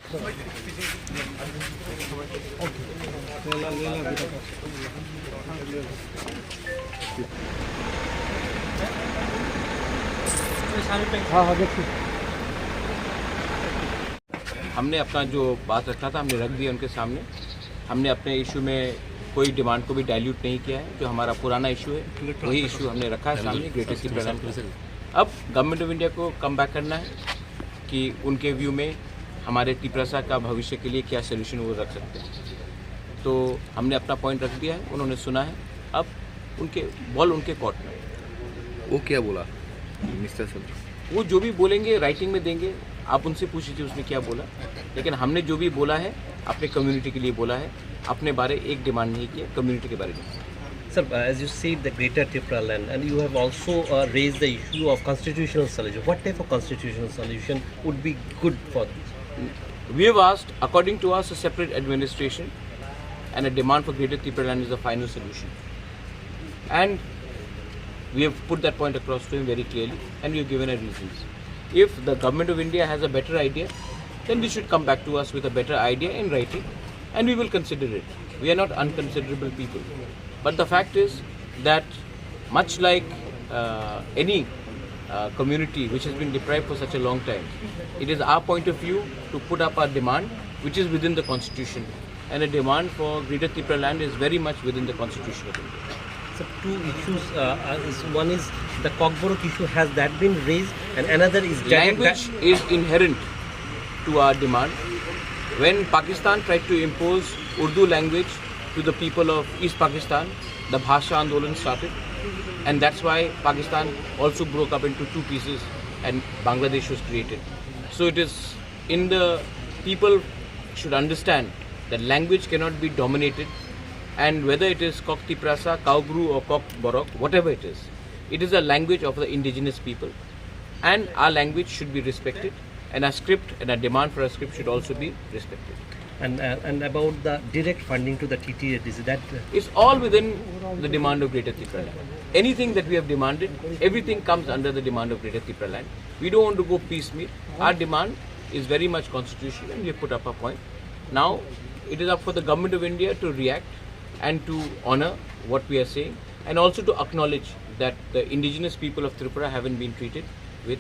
हमने अपना जो बात रखा था हमने रख दिया उनके सामने। हमने अपने इशू में कोई डिमांड को भी डाइल्यूट नहीं किया है। जो हमारा पुराना इशू है वही इशू हमने रखा है सामने ग्रेटर टिपरालैंड। अब गवर्नमेंट ऑफ इंडिया को कम बैक करना है कि उनके व्यू में हमारे त्रिपुरा का भविष्य के लिए क्या सोल्यूशन वो रख सकते हैं। तो हमने अपना पॉइंट रख दिया है, उन्होंने सुना है। अब उनके बॉल उनके कोर्ट में। वो क्या बोला मिस्टर सर? वो जो भी बोलेंगे राइटिंग में देंगे, आप उनसे पूछ लीजिए उसने क्या बोला। लेकिन हमने जो भी बोला है अपने कम्युनिटी के लिए बोला है, अपने बारे एक डिमांड नहीं किया, कम्युनिटी के बारे में। Sir, as you said, the Greater Tipraland, and you have also raised the issue of constitutional solution. What type of constitutional solution would be good for this? We have asked, according to us, a separate administration and a demand for Greater Tipraland is the final solution. And we have put that point across to him very clearly, and we have given our reasons. If the government of India has a better idea, then they should come back to us with a better idea in writing, and we will consider it. We are not unconsiderable people. But the fact is that much like any community which has been deprived for such a long time, it is our point of view to put up our demand which is within the constitution, and a demand for Greater Tipraland is very much within the constitution of India. So two issues, one is the Kokborok issue, has that been raised, and another is language is inherent to our demand. When Pakistan tried to impose Urdu language to the people of East Pakistan, the Bhasha Andolan started, and that's why Pakistan also broke up into two pieces and Bangladesh was created. So it is in the people should understand that language cannot be dominated, and whether it is Kok Tiprasa, Kaubru or Kok Borok, whatever it is a language of the indigenous people, and our language should be respected, and our script and our demand for a script should also be respected. And about the direct funding to the TTAs, is that it's all within the demand of Greater Tipraland. Anything that we have demanded, everything comes under the demand of Greater Tipraland. We don't want to go piecemeal. Our demand is very much constitutional, and we have put up a point. Now it is up for the government of India to react and to honor what we are saying, and also to acknowledge that the indigenous people of Tripura haven't been treated with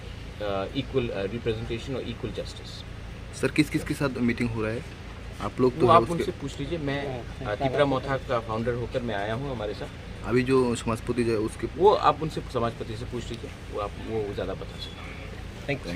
equal representation or equal justice. Sir किस के साथ meeting हो रहा है? आप लोग तो आप उनसे पूछ लीजिए। मैं त्रिपुरा मोथा का फाउंडर होकर मैं आया हूँ हमारे साथ। अभी जो समाजपति जो उसके वो आप उनसे समाजपति से पूछ लीजिए, वो ज़्यादा बता सकते हैं। Thank you.